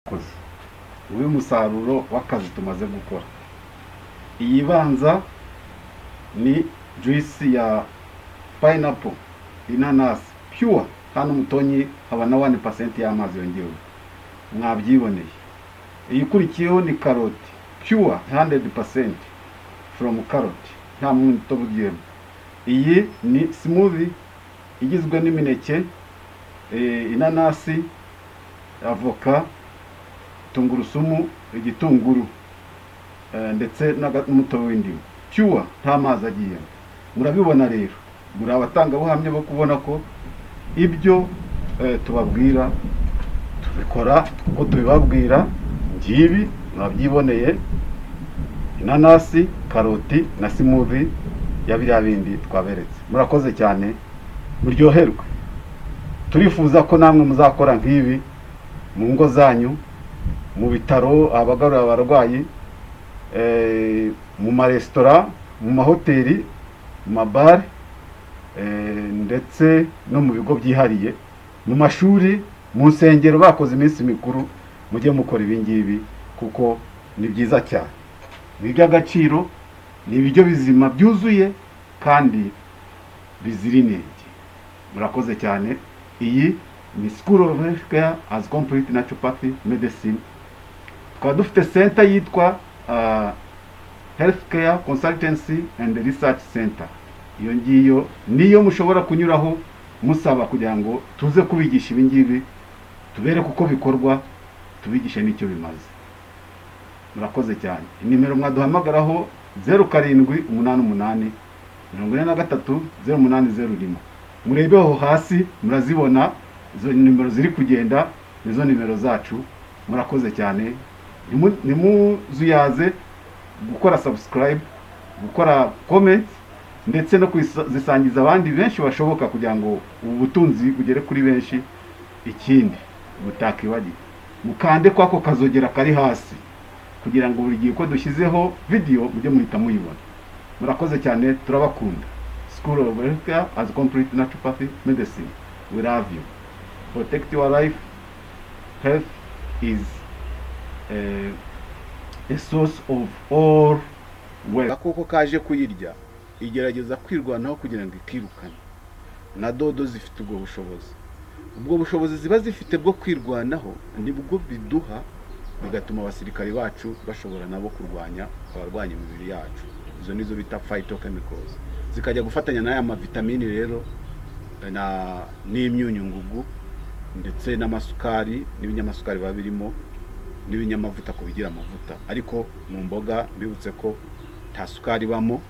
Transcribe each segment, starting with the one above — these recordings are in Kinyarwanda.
koze uyu musaruro w'akazi tumaze gukora. Iyi banza ni juice ya pineapple inanasi pure, hano mutonyi haba na 1% y'amazi yongewe mwabyiboneye. Iyi kurikiyeho ni karoti pure 100% from carrot, nta mutobe ugiyemo. Iyi ni smoothie igizwe n'imineke, inanasi, avoka, tungurusumu, igitunguru ndetse n'umutobe w'indimu pure, nta mazi agiyemo. Murabibona rero, muri abatanga buhamye bo kubona ko ibyo tubabwira tubikora uko tubibabwira. Ngibi mwabyiboneye, inanasi, karoti na smoothie ya biriya bindi twaberetse. Murakoze cyane, muryoherwe. Turifuza ko namwe muzakora nk'ibi mu ngo zanyu, mu bitaro, abagarura abarwayi, mu maresitora, mu mahoteli, mu mabare, ndetse no mu bigo byihariye, mu mashuri, mu nsengero bakoze iminsi mikuru. Mujye mukora ibi ngibi kuko ni byiza cyane, ni iby'agaciro, ni ibiryo bizima byuzuye kandi bizira inenge. Murakoze cyane. Iyi ni School of Healthcare as Complete Naturopathy Medicine. Tukaba dufite center yitwa Healthcare Consultancy and Research Center. Iyo ngiyo niyo mushobora kunyuraho musaba kugira ngo tuze kubigisha ibi ngibi, tubere kuko bikorwa, tubigishe n'icyo bimaze. Murakoze cyane. Nimero mwaduhamagaraho 0788 43 0801. Murebeho hasi murazibona, izo nimero ziri kugenda nizo nimero zacu. Murakoze cyane. Nimuzuyaze gukora subscribe, gukora comment ndetse no kuzisangiza abandi benshi bashoboka kugira ngo ubu butunzi bugere kuri benshi. Ikindi mutakibagi, mukande kwako kazogera kari hasi kugira ngo buri gihe ko dushyizeho video mujye muhita muyibona. Murakoze cyane, turabakunda. School of Healthcare as Complete Naturopathy Medicine. We love you. Protect your life. Health is a source of all wealth. Akoko kaje kuyirya igerageza kwirwanaho kugira ngo ikirukane. Na dodo zifite ubwo bushobozi. Ubwo bushobozi ziba zifite bwo kwirwanaho nibwo biduha, bigatuma abasirikare bacu bashobora nabo kurwanya abarwanya imibiri yacu. Izo nizo bita phytochemicals. Zikajya gufatanya n'aya mavitamini rero na n'imyunyu ngugu ndetse n'amasukari n'ibinyamasukari babirimo n'ibinyamavuta ko bigira amavuta. Ariko mu mboga mbibutse ko nta sukari bamo.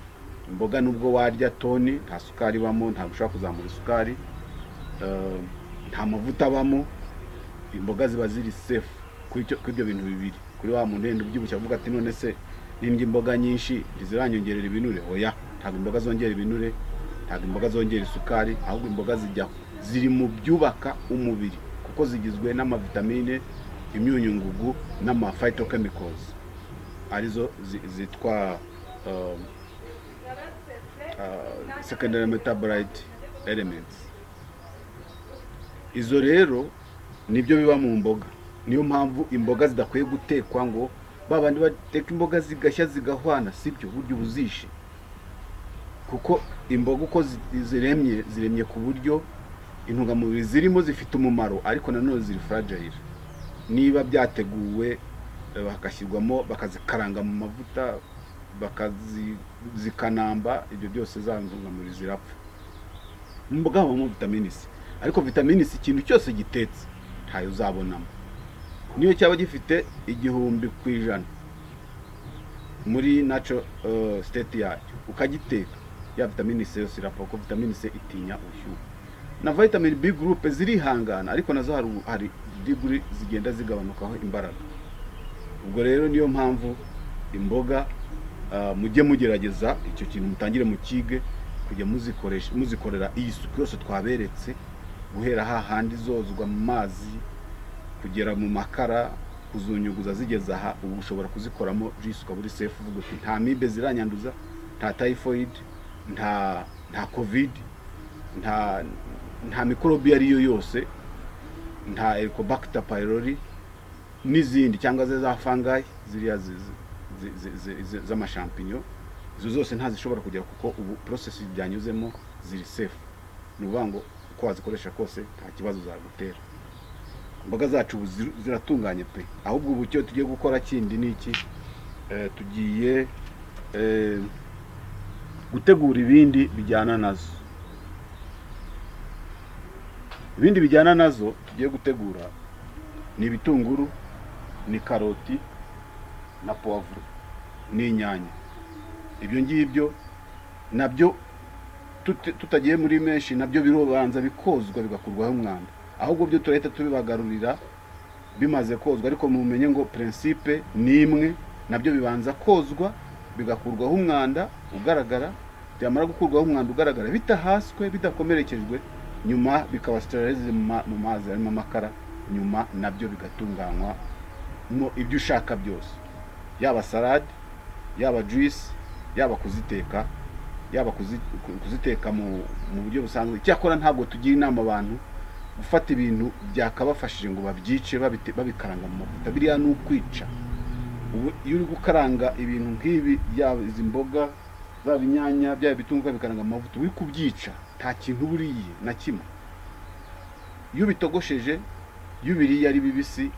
Imboga nubwo warya toni nta sukari bamo, nta gushaka kuzamura isukari, nta mavuta bamo. Imboga ziba ziri safe kuri ibyo bintu bibiri. Kuri wa muntu wenda ubyibushye avuga ati none se nimba imboga nyinshi ziranyongerera ibinure, oya, ntabwo imboga zongera ibinure, ntabwo imboga zongera isukari, ahubwo imboga ziri mu byubaka umubiri kuko zigizwe n'amavitamine, imyunyu ngugu n'ama phytochemicals arizo zitwa secondary metabolite elements. Izo rero nibyo biba mu mboga. Niyo mpamvu imboga zidakwiye gutekwa ngo babandi bateka imboga zigashya zigahwana, sibyo, buryo buzishe. Kuko imboga uko ziremye ku buryo intungamubiri zirimo zifite umumaro, ariko nanone ziri fragile. Niba byateguwe bakashyirwamo, bakazikaranga mu mavuta, bakazikanamba, ibyo byose za ntungamubiri zirapfa. Imboga habamo vitamini C, ariko vitamini C ikintu cyose gitetse ntayo uzabonamo. Niyo cyaba gifite 100% muri natural state yacyo, ukagiteka ya vitamini C yose irapfa kuko vitamini C itinya ubushyuhe. Na vitamin B group zirihangana, ariko nazo hari degree zigenda zigabanukaho imbaraga. Ubwo rero niyo mpamvu imboga mujye mugerageza icyo kintu, mutangire mu kige kujya muzikorera iyi suku yose twaberetse, guhera hahandi zozwa mu mazi kugera mu makara, kuzunyuguza zigeza aha. Ubu ushobora kuzikoramo juice ukaba uri safe, uvuga uti nta mibe ziranyanduza, nta typhoid, nta covid, nta mikorobi ariyo yose, nta Helicobacter pylori, n'izindi cyangwa za fungi ziriya z'amashampinyo, izo zose ntazishobora kugera kuko ubu process byanyuzemo ziri safe. Nuvuga ngo uko wazikoresha kose nta kibazo zagutera. Imboga zacu ziratunganye pe. Ahubwo ubu cyo tugiye gukora kindi niki, tugiye gutegura ibindi bijyana nazo. Ibindi bijyana nazo tugiye gutegura ni ibitunguru, ni karoti, na poivre, ni inyanya. Ibyo ngibyo nabyo tutagiye muri menshi, nabyo birobanza bikozwa bigakurwaho umwanda. Ahubwo byo turahita tubibagarurira bimaze kozwa, ariko mumenye ngo principe ni imwe. Nabyo bibanza kozwa bigakurwaho umwanda ugaragara, byamara gukurwaho umwanda ugaragara bitahaswe bidakomerekejwe, nyuma bikaba sterilize mu mazi arimo amakara, nyuma nabyo bigatunganywa no ibyo ushaka byose, yaba salade, yaba juice, yaba kuziteka, yaba kuziteka mu buryo busanzwe. Cyakora ntabwo tugira inama abantu gufata ibintu byakabafashije ngo babyice babikaranga mu mavuta. Biriya ni ukwica. Iyo uri gukaranga ibintu nk'ibi, yaba izi mboga, zaba inyanya, byaba ibitunguru bikaranga mu mavuta, uri kubyica, nta kintu buriye na kimwe. Iyo bitogosheje, iyo biriye ari bibisi,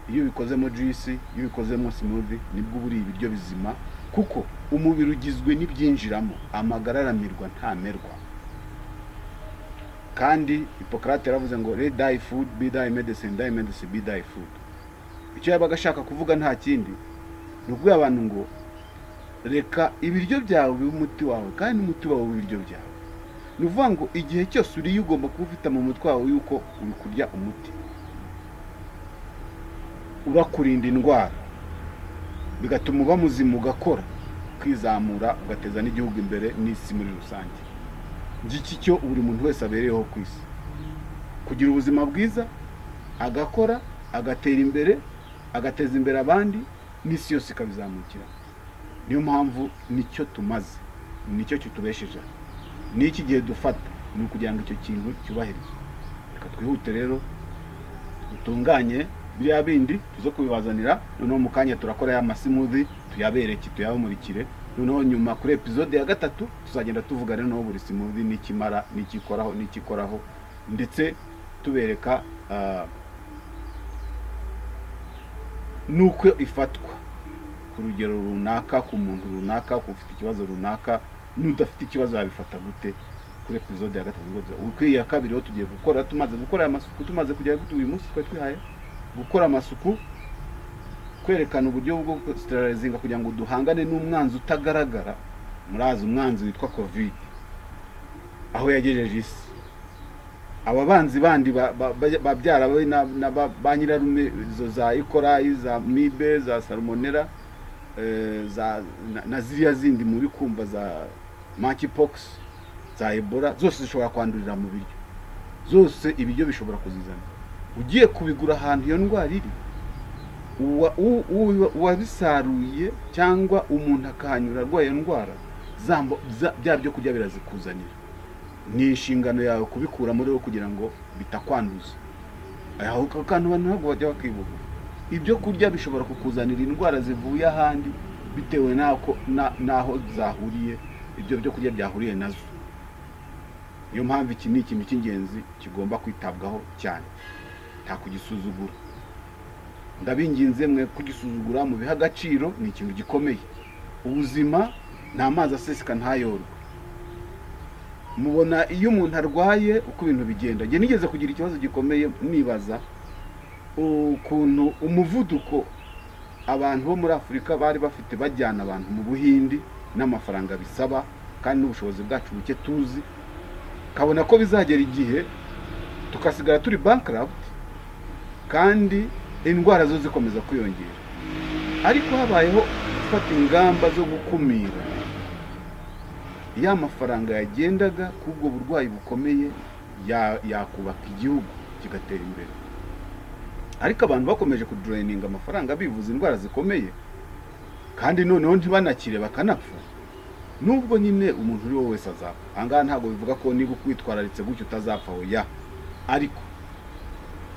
iyo bikozemo juice, iyo bikozemo smoothie, nibwo buri ibiryo bizima, kuko umubiri ugizwe n'ibyinjiramo. Amagara aramirwa ntamerwa. Kandi Hippocrate yaravuze ngo let thy food be thy medicine, thy medicine be thy food. Icyo yabaga ashaka kuvuga nta kindi, ni ukubwira abantu ngo reka ibiryo byawe bibe umuti wawe, kandi umuti wawe w'ibiryo byawe. Ni ukuvuga ngo igihe cyose uriye ugomba kuba ufite mu mutwe wawe yuko uri kurya umuti urakurinda indwara, bigatuma uba muzima, ugakora, kwizamura, ugateza n'igihugu imbere n'isi muri rusange. Ngiki cyo buri muntu wese abereyeho ku isi, kugira ubuzima bwiza, agakora, agatera imbere, agateza imbere abandi, n'isi yose ikabizamukira. Niyo mpamvu nicyo tumaze, nicyo kitubesheje. N'iki gihe dufata ni ukugira ngo icyo kintu cyubahirizwe. Reka twihute rero dutunganye biriya bindi tuzo kubibazanira. Noneho mu kanya turakora ya smoothie, tuyabereke, tuyabamurikire. Noneho nyuma kuri episode ya 3 tuzagenda tuvuga rero buri smoothie n'ikimara, n'ikikoraho, ndetse tubereka nuko ifatwa ku rugero runaka, ku muntu runaka, ku ufite ikibazo runaka, n'udafite ikibazo yabifata gute. Kuri episode ya 3 ukwiye ya 2 tugiye gukora, tumaze gukora amasuku, tumaze kujya uyu munsi twihaye gukora amasuku, kwerekana uburyo bwo sterilizinga kugira ngo duhangane n'umwanzi utagaragara. Murazi umwanzi witwa covid aho yagejeje isi. Ababanzi bandi babyara ba nyirarume, izo za Ikorwa, za mibe, za salmonella, na ziriya zindi muri kumva za monkeypox, za Ebola, zose zishobora kwandurira mu biryo. Zose ibiryo bishobora kuzizana. Ugiye kubigura ahantu iyo ndwara iri, uwabisaruye cyangwa umuntu akahanyura arwaye ndwara, bya byo kurya birazikuzanira. Ni inshingano yawe kubikura muri wo kugira ngo bitakwanduza. Aho kantu abantu ntabwo bajya bakibuka. Ibyo kurya bishobora kukuzanira indwara zivuye ahandi bitewe naho zahuriye, ibyo byo kurya byahuriye nazo. Niyo mpamvu iki ni ikintu cy'ingenzi kigomba kwitabwaho cyane, nta kugisuzugura. Ndabinginze mwe kugisuzugura mu biha agaciro, ni ikintu gikomeye. Ubuzima nta mazi aseseka ntayorwe. Mubona iyo umuntu arwaye uko ibintu bigenda. Nge nigeze kugira ikibazo gikomeye, nibaza ukuntu umuvuduko abantu bo muri Afurika bari bafite bajyana abantu mu Buhindi n'amafaranga bisaba, kandi n'ubushobozi bwacu buke tuzi, kabona ko bizagera igihe tukasigara turi bankrupt, kandi indwara zo zikomeza kwiyongera. Ariko habayeho gufata ingamba zo gukumira. Ya mafaranga yagendaga kubwo burwayi bukomeye, yakubaka igihugu kigatera imbere. Ariko abantu bakomeje kudraininga amafaranga bivuza indwara zikomeye, kandi noneho ntibanakire bakanapfa. Nubwo nyine umuntu uri wese azapfa. Angaha ntabwo bivuga ko niba kwitwararitse gutyo utazapfa oya. Ariko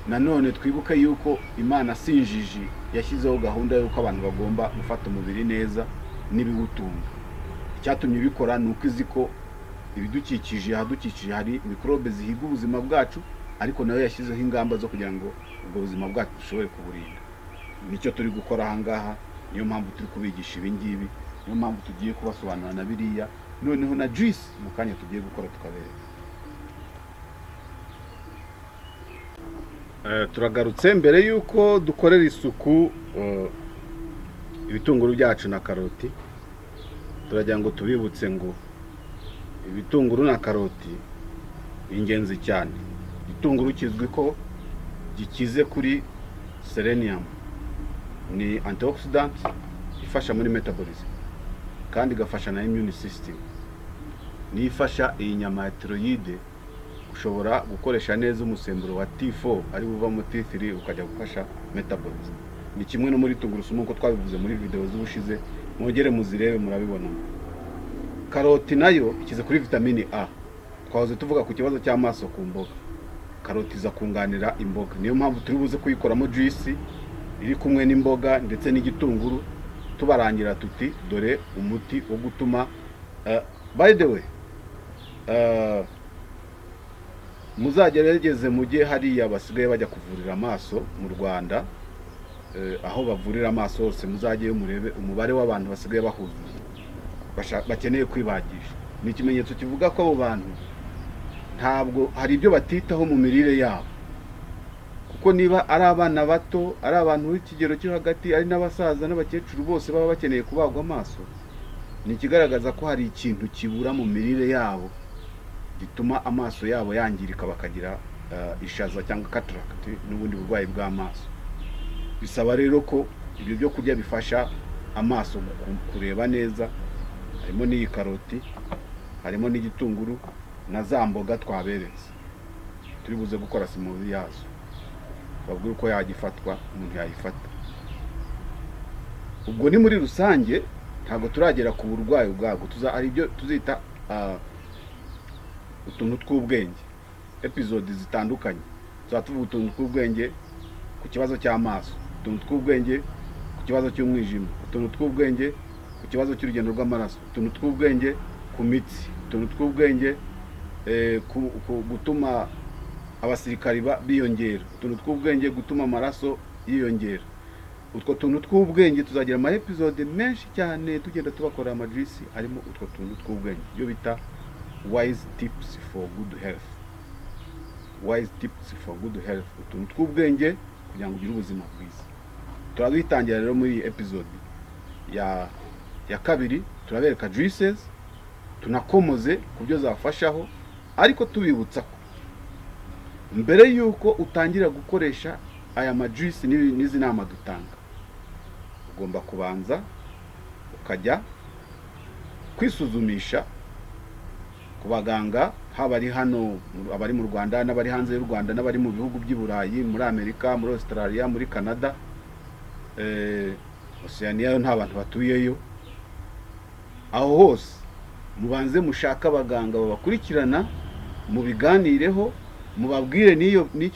nanone twibuke yuko Imana sinjiji yashyizeho gahunda yuko abantu bagomba gufata umubiri neza n'ibiwutunga. Icyatumye bikora nuko iziko ibidukikije hadukikije hari mikrobe zihiga ubuzima bwacu, ariko nayo yashyizeho ingamba zo kugira ngo ubwo buzima bwacu dushobore kuburinda. Nicyo turi gukora aha ngaha, niyo mpamvu turi kubigisha ibi ngibi, niyo mpamvu tugiye kubasobanurira na biriya, noneho na juice mu kanya tugiye gukora tukabereka. Turagarutse mbere yuko dukorera isuku ibitunguru byacu na karoti. Turagira ngo tubibutse ngo ibitunguru na karoti ingenzi cyane. Igitunguru kizwi ko gikize kuri selenium, ni antioxidant ifasha muri metabolism kandi igafasha na immune system. Ni ifasha iyi nyama ya thyroid ushobora gukoresha neza umusemburo wa T4 ari buva mu T3 ukajya gufasha metabolism. Ni kimwe no muri tungurusumu uko twabivuze muri video z'ubushize, mwongere muzirebe murabibona. Karoti nayo ikize kuri vitamine A. Twahoze tuvuga ku kibazo cy'amaso ku mboga. Karoti iza kunganira imboga, niyo mpamvu turi buze kuyikoramo juice iri kumwe n'imboga ndetse n'igitunguru, tubarangira tuti dore umuti wo gutuma by the way muzagerageze mujye hariya basigaye bajya kuvurira amaso mu Rwanda, aho bavurira amaso hose muzajyeyo murebe umubare w'abantu basigaye bahuzuye bakeneye kwibagisha. Ni ikimenyetso kivuga ko abo bantu ntabwo hari ibyo batitaho mu mirire yabo, kuko niba ari abana bato, ari abantu b'ikigero cyo hagati, ari n'abasaza n'abakecuru, bose baba bakeneye kubagwa amaso, ni ikigaragaza ko hari ikintu kibura mu mirire yabo gituma amaso yabo yangirika bakagira ishaza cyangwa cataract n'ubundi burwayi bw'amaso. Bisaba rero ko ibyo byo kurya bifasha amaso kureba neza, harimo n'iyi karoti, harimo n'igitunguru na za mboga twaberetse. Turi buze gukora smoothie yazo, babwira uko yagifatwa, umuntu yayifata. Ubwo ni muri rusange, ntabwo turagera ku burwayi bwabwo, ari byo tuzita utuntu tw'ubwenge. Episode zitandukanye tuzatuvuga utuntu tw'ubwenge ku kibazo cy'amaso, utuntu tw'ubwenge ku kibazo cy'umwijima, utuntu tw'ubwenge ku kibazo cy'urugendo rw'amaraso, utuntu tw'ubwenge ku mitsi, utuntu tw'ubwenge gutuma abasirikari biyongera, utuntu tw'ubwenge gutuma amaraso yiyongera. Utwo tuntu tw'ubwenge tuzagira ama episode menshi cyane tugenda tubakora amajuice arimo utwo tuntu tw'ubwenge, byo bita wise tips for good health. Wise tips for good health, utuntu tw'ubwenge kugira ngo ugire ubuzima bwiza. Turabitangira rero muri episode ya kabiri, turabereka juices, tunakomoze ku byo zafashaho, ariko tubibutsa ko mbere yuko utangira gukoresha aya majuice n'izi nama dutanga, ugomba kubanza ukajya kwisuzumisha ku baganga, haba ari hano abari mu Rwanda n'abari hanze y'u Rwanda n'abari mu bihugu by'i Burayi, muri Amerika, muri Australia, muri Canada, Oceania nta bantu batuyeyo. Aho hose mubanze mushaka abaganga babakurikirana, mubiganireho, mubabwire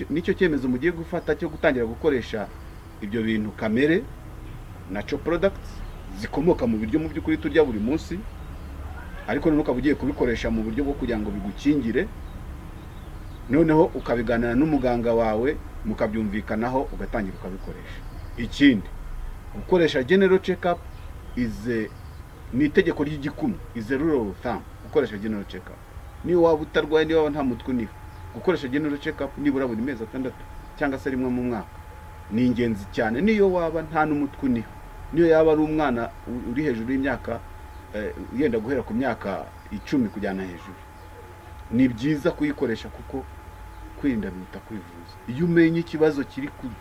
n'icyo cyemezo mugiye gufata cyo gutangira gukoresha ibyo bintu kamere, natural products zikomoka mu biryo mu by'ukuri turya buri munsi, ariko none ukaba ugiye kubikoresha mu buryo bwo kugira ngo bigukingire. Noneho ukabiganira n'umuganga wawe, mukabyumvikanaho, ugatangira ukabikoresha. Ikindi, gukoresha general check up ni itegeko ry'igikumi, is a rule of thumb. Gukoresha general check up, niyo waba utarwaye, niyo waba nta mutwe uniho, gukoresha general check up nibura buri mezi 6 cyangwa se rimwe mu mwaka ni ingenzi cyane. Niyo waba nta n'umutwe uniho, niyo yaba ari umwana uri hejuru y'imyaka yenda guhera ku myaka 10 kujyana hejuru, ni byiza kuyikoresha, kuko kwirinda biruta kwivuza. Iyo umenye ikibazo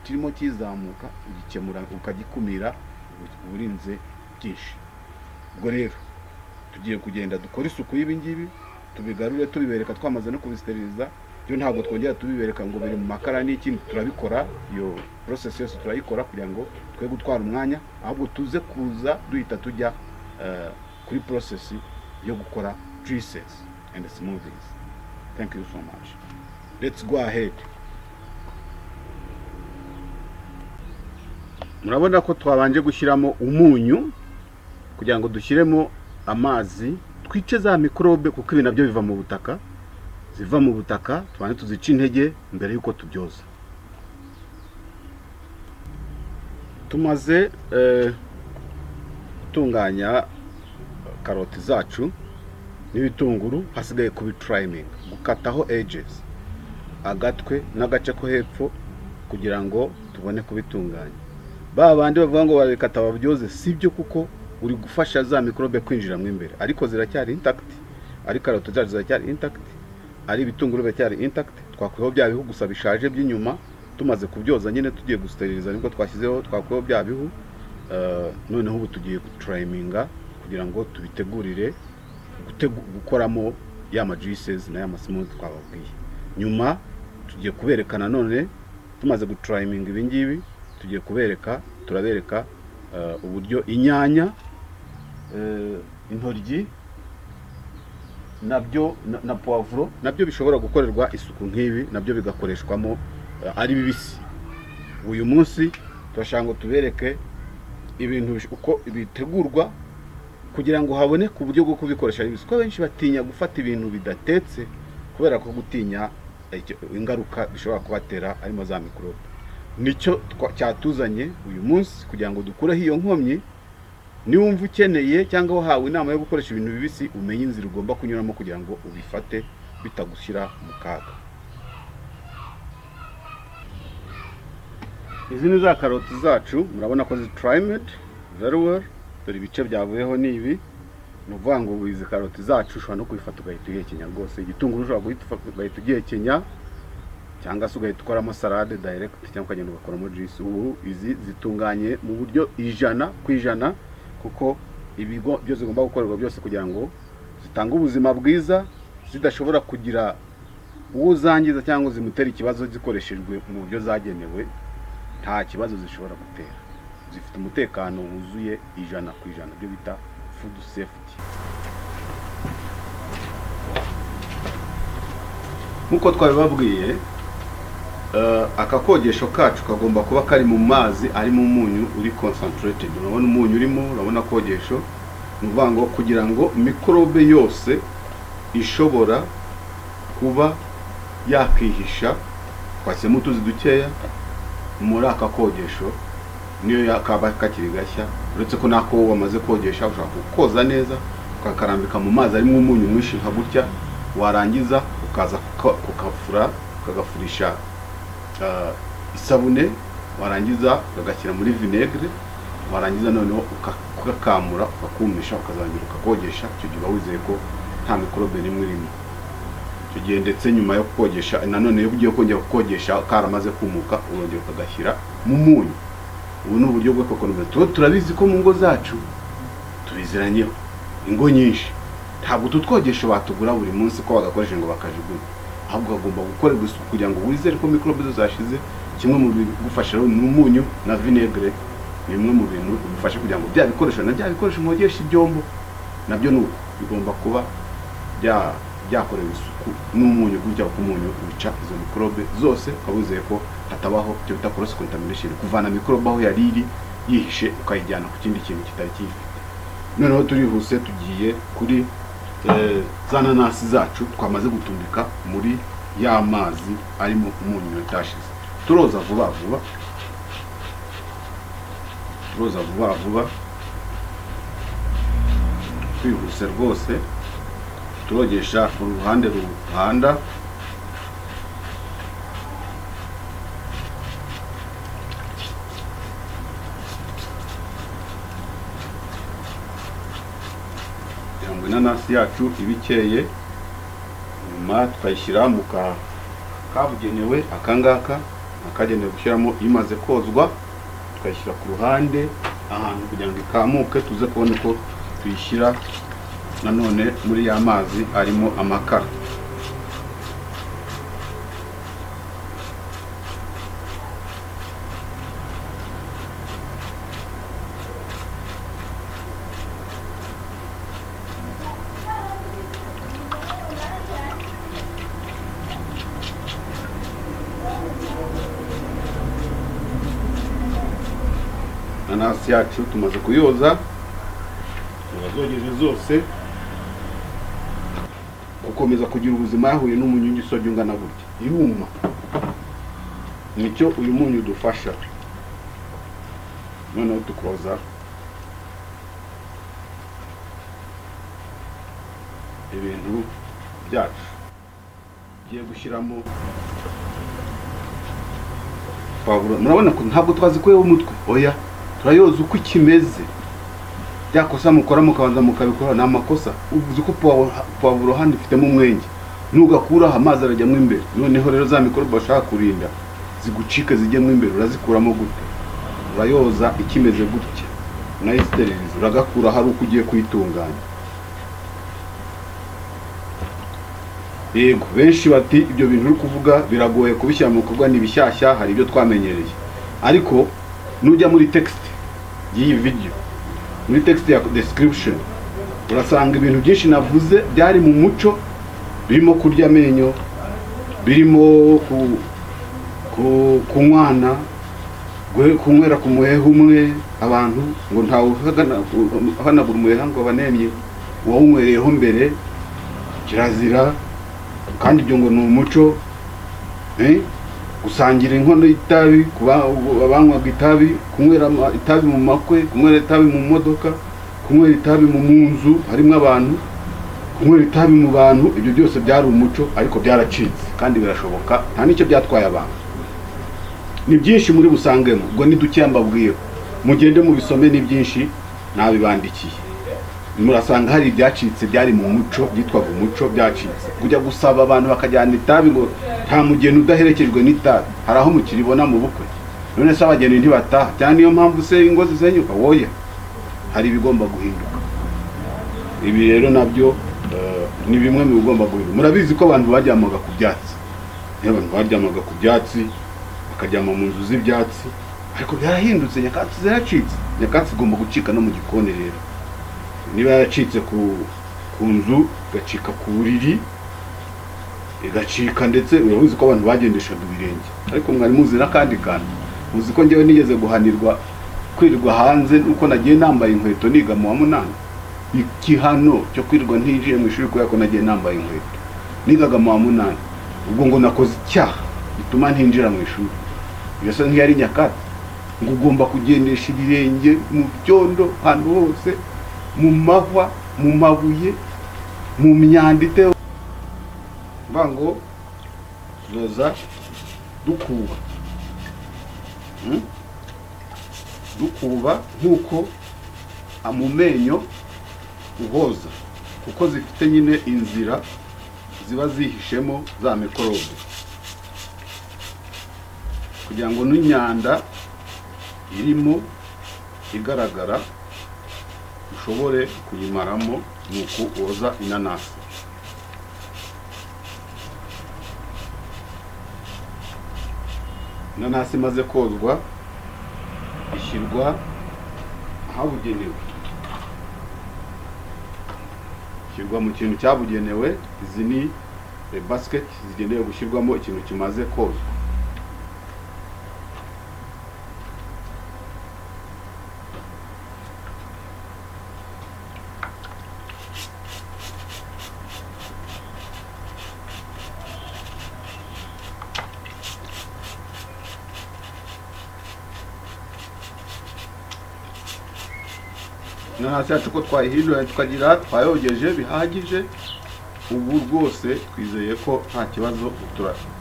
kirimo kizamuka, ugikemura ukagikumira, uburinze byinshi. Ubwo rero tugiye kugenda dukora isuku y'ibi ngibi, tubigarure tubibereka, twamaze no kubisteriliza. Byo ntabwo twongera tubibereka ngo biri mu makara n'ikindi, turabikora, iyo process yose turayikora kugira ngo twe gutwara umwanya, ahubwo tuze kuza duhita tujya kuri process yo gukora juices and smoothies. Thank you so much. Let's go ahead. murabona ko twabanje gushyiramo umunyu kugira ngo dushyiremo amazi twice za mikorobe, kuko ibi nabyo biva mu butaka, ziva mu butaka tubane tuzica intege mbere yuko tubyoza. Tumaze gutunganya karoti zacu n'ibitunguru, hasigaye kubitriming, gukataho edges, agatwe n'agace ko hepfo kugira ngo tubone kubitunganya. Babandi bavuga ngo babikata babyoze, sibyo, kuko uri gufasha za mikorobe kwinjira mu imbere, ariko ziracyari intact, ari karoti zacu ziracyari intact, ari ibitunguru biracyari intact. Twakweho bya bihu gusa bishaje by'inyuma, tumaze kubyoza nyine tugiye gusteriliza nibwo twashyizeho, twakweho bya bihu. Noneho ubu tugiye gutriminga kugira ngo tubitegurire gukoramo ya ma juices na ya ma smooth twababwiye. Nyuma tugiye kuberekana none tumaze gutriminga ibi ngibi, tugiye turabereka uburyo inyanya, intoryi nabyo na poivro nabyo bishobora gukorerwa isuku nk'ibi, nabyo bigakoreshwamo ari bibisi. Uyu munsi turashaka ngo tubereke ibintu uko bitegurwa kugira ngo haboneke uburyo bwo kubikoresha bibisi, kuko benshi batinya gufata ibintu bidatetse kubera ko gutinya ingaruka bishobora kubatera harimo za mikorobe. Nicyo cyatuzanye uyu munsi kugira ngo dukureho iyo nkomyi. Niwumva ukeneye cyangwa wahawe inama yo gukoresha ibintu bibisi, umenye inzira ugomba kunyuramo kugira ngo ubifate bitagushyira mu kaga. Izi ni za karoti zacu, murabona ko zitrimed very well. Dore ibice byavuyeho ni ibi. Ni ukuvuga ngo izi karoti zacu ushobora no kubifata ugahita uhekenya rwose. Igitunguru ushobora ugahita ugihekenya, cyangwa se ugahita ukoramo salade direct, cyangwa ukagenda ugakoramo juice. Ubu izi zitunganye mu buryo 100%, kuko ibigo byose zigomba gukorerwa byose kugira ngo zitange ubuzima bwiza, zidashobora kugira uwo zangiza cyangwa zimutera ikibazo zikoreshejwe mu buryo zagenewe. Nta kibazo zishobora gutera, zifite umutekano wuzuye 100%, byo bita food safety. Nkuko twabibabwiye, aka kogesho kacu kagomba kuba kari mu mazi arimo umunyu uri concentrated. Urabona umunyu urimo, urabona kogesho. Ni ukuvuga ngo kugira ngo mikorobe yose ishobora kuba yakwihisha, twashyemo utuzi dukeya muri aka kogesho, niyo yakaba kakiri gashya. Uretse ko nako wamaze kogesha ushaka kukoza neza, ukakarambika mu mazi arimo umunyu mwinshi nka gutya, warangiza ukaza kukafura, ukagafurisha isabune, warangiza ukagashyira muri vinegre, warangiza noneho ukakamura, ukakumisha, ukazangira ukakogesha. Icyo gihe wizeye ko nta mikorobe n'imwe irimo. Icyo gihe ndetse nyuma yo kogesha nanone, iyo ugiye kongera kukogesha karamaze kumuka, urongera ukagashyira mu munyu. Ubu ni uburyo bwo kokonomeza. Turabizi ko mu ngo zacu tubiziranyeho, ingo nyinshi ntabwo tutwogesha batugura buri munsi ko bagakoresha ngo bakajugunya, ahubwo bagomba gukorerwa isuku kugira ngo wizere ko mikorobe zo zashize. Kimwe mu bigufasha n'umunyu na vinegre, ni bimwe mu bintu bifasha kugira ngo bya bikoresho na bya bikoresho mwogesha ibyombo nabyo nuko bigomba kuba byakorewe isuku n'umunyu, gutya ko umunyu wica izo mikorobe zose, ukabuzeye ko hatabaho icyo bita cross contamination, kuvana mikorobe aho yari iri yihishe ukayijyana ku kindi kintu kitari kiyifite. Noneho turihuse tugiye kuri za nanasi zacu twamaze gutumbika muri ya mazi arimo umunyu yatashize. Turoza vuba vuba, twihuse rwose. Turogesha uruhande ruhanda, kugira ngo inanasi yacu ibikeye. Nyuma tukayishyira mu kabugenewe, akangaka akagenewe gushyiramo imaze kozwa, tukayishyira ku ruhande ahantu kugira ngo ikamuke, tuze kubona ko tuyishyira nanone muri ya mazi arimo amakara. inanasi yacu tumaze kuyoza, tubazogeje zose, gukomeza kugira ubuzima yahuye n'umunyungu isojya ungana gutya iruma. Nicyo uyu munyu udufasha. Noneho tukoza ibintu byacu. Giye gushyiramo pavuro. Murabona ko ntabwo twazikuyeho umutwe, oya turayoza uko ikimeze. Byakosa mukora mukabanza mukabikora na makosa. Uvuze ko pavuro handi ifitemo umwenge, nugakura amazi arajyamo imbere. Noneho rero za mikorobe bashaka kurinda zigucika zijyemo imbere, urazikuramo gute? Urayoza ikimeze gutya, unayisteriliza, uragakura hari uko ugiye kuyitunganya. Yego, benshi bati ibyo bintu uri kuvuga biragoye kubishyira mu bikorwa, n'ibishyashya, hari ibyo twamenyereye. Ariko nujya muri text y'iyi video, muri text ya description, urasanga ibintu byinshi navuze byari mu muco, birimo kurya amenyo, birimo kunywana, kunywera ku muheha umwe. Abantu ngo ntawe hanagura umuheha ngo banemye uwawunywereyeho mbere, kirazira. Kandi ibyo ngo ni umuco. Gusangira inkono y'itabi, abanywaga itabi, kunywera itabi mu makwe, kunywera itabi mu modoka, kunywera itabi mu nzu harimo abantu, kunywera itabi mu bantu, ibyo byose byari umuco, ariko byaracitse kandi birashoboka, nta nicyo byatwaye abantu. Ni byinshi muri busangemo, ubwo ni duke mbabwiyeho, mugende mu bisome, ni byinshi nabibandikiye. Murasanga hari ibyacitse byari mu muco, byitwaga umuco, byacitse. Kujya gusaba abantu bakajyana itabi ngo nta mugeni udaherekejwe n'itabi, hari aho mukiribona mu bukwe. None se abageni ntibataha, cyane niyo mpamvu se ingo zisenyuka. Woya, hari ibigomba guhinduka. Ibi rero nabyo ni bimwe mu bigomba guhinduka. Murabizi ko abantu bajyamaga ku byatsi, abantu bajyamaga ku byatsi, bakajyama mu nzu z'ibyatsi, ariko byarahindutse. Nyakatsi ziracitse. Nyakatsi igomba gucika no mu gikoni rero. Niba yaracitse ku nzu, igacika ku buriri, igacika ndetse urabizi ko abantu bagendeshaga ibirenge. Ariko mwari muzi n'akandi kantu, muzi ko njyewe nigeze guhanirwa kwirirwa hanze nuko nagiye nambaye inkweto niga mu wa munani. Ikihano cyo kwirirwa ntinjiye mu ishuri kubera ko nagiye nambaye inkweto, nigaga mu wa munani. Ubwo ngo nakoze icyaha bituma ntinjira mu ishuri. Iyo se nk'iyari nyakatsi, ngo ugomba kugendesha ibirenge mu byondo ahantu hose, mu mahwa, mu mabuye, mu myanda itewe. Mbango tuzoza dukuba, dukuba nk'uko mu menyo uhoza, kuko zifite nyine inzira ziba zihishemo za mikorobe, kugira ngo n'imyanda irimo igaragara ushobore kuyimaramo. Nuko woza inanasi. Inanasi imaze kozwa ishyirwa ahabugenewe, ishyirwa mu kintu cyabugenewe. Izi ni basket zigenewe gushyirwamo ikintu kimaze kozwa. Inanasi yacu ko twayihindura tukagira twayogeje bihagije, ubu rwose twizeye ko nta kibazo.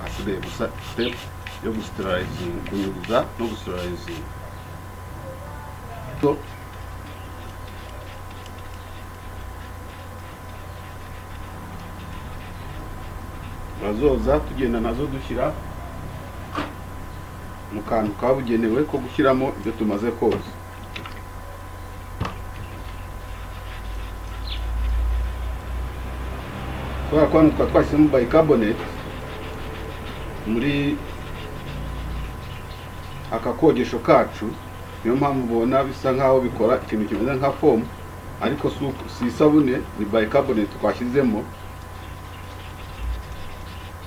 Hasigaye gusa step yo gusterilize, kunyuguza no gusterilize. Bazoza tugenda nazo dushyira mu kantu kabugenewe ko gushyiramo ibyo tumaze koza. Kwa kwanu twashyizemo bicarbonate muri aka kogesho kacu, niyo mpamvu ubona bisa nkaho bikora ikintu kimeze nka foam, ariko si isabune, ni bicarbonate twashyizemo.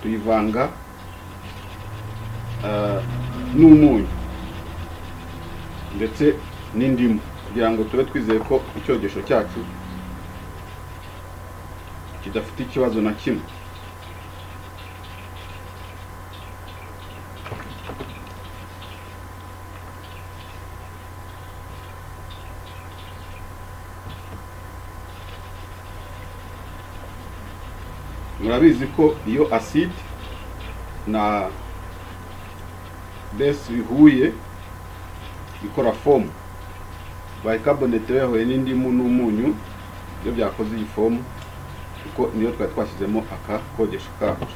Tuyivanga n'umunyu ndetse n'indimu kugira ngo tube twizeye ko icyogesho cyacu kidafite ikibazo na kimwe. Murabizi ko iyo acide na base bihuye bikora fomu, bicarbonate yahuye n'indimu n'umunyu iyo byakoze iyi fomu, kuko niyo twari twashyizemo aka kogesho kacu.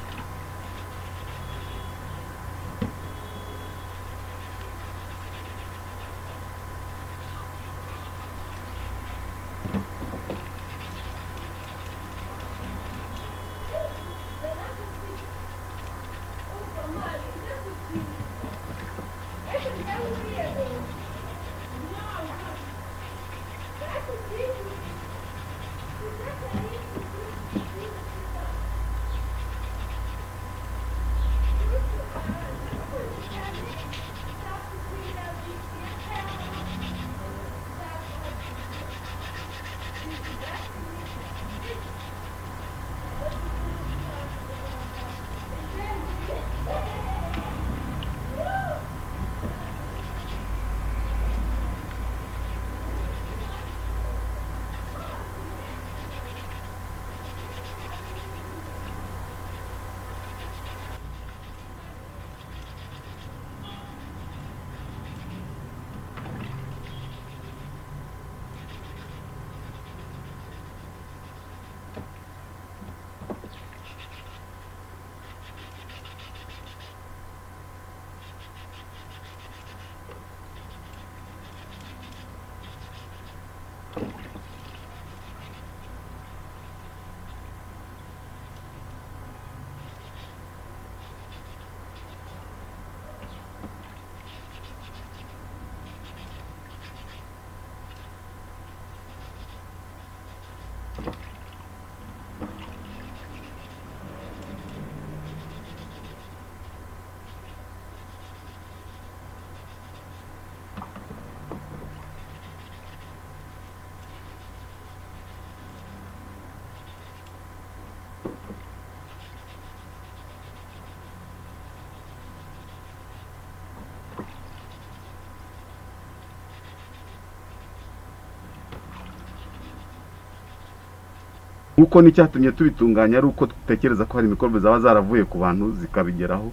Nkuko n'icyatumye tubitunganya ari uko dutekereza ko hari mikorobe zaba zaravuye ku bantu zikabigeraho,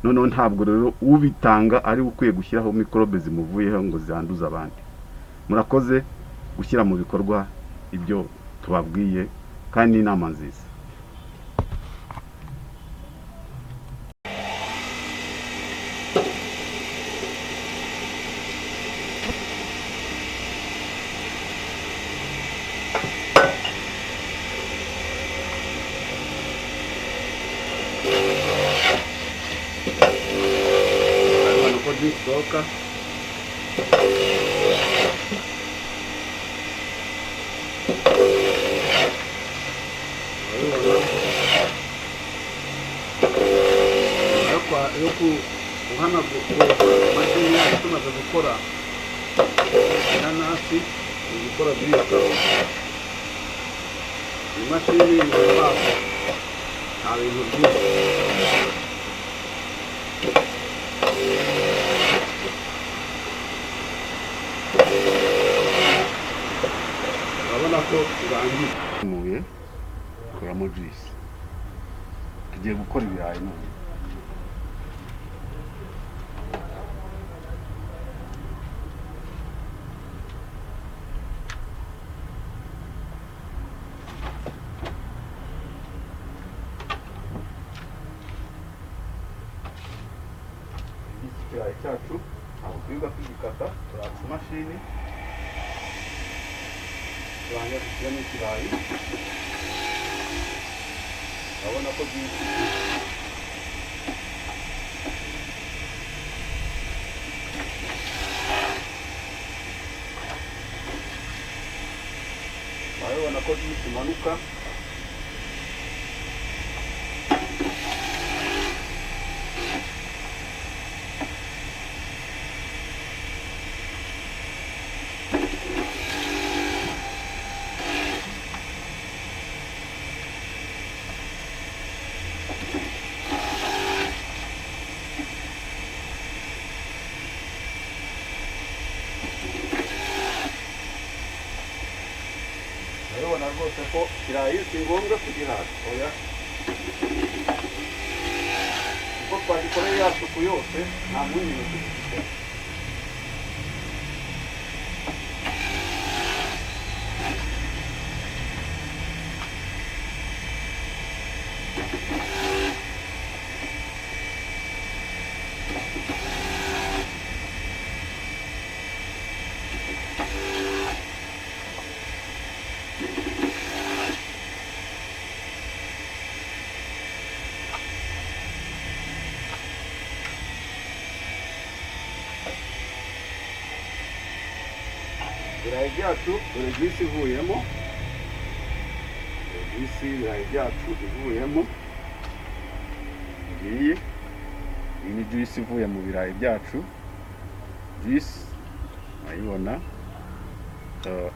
noneho ntabwo rero ubitanga ari ukwiye gushyiraho mikorobe zimuvuyeho ngo zanduza abandi. Murakoze gushyira mu bikorwa ibyo tubabwiye kandi n'inama nziza. Soka mashini yacu tumaze gukora inanasi, gukora birika, imashini nta bintu byinshi. Urabona ko urangiye kuramo juice. Tugiye gukora ibirayi none. Ikirayi cyacu ntabwo twiga tugikata, turatsa imashini turangiza dushyiramo ikirayi. Urabona ko byinshi urabona ko byinshi imanuka. rwose ko kirayi si ngombwa kugihaza oya kuko twagikoreye ya suku yose nta munyu dufite. Ibirayi byacu dore juice ivuyemo, juice ibirayi byacu ivuyemo ngiyi, iyi ni juice ivuye mu birayi byacu. Juice ayibona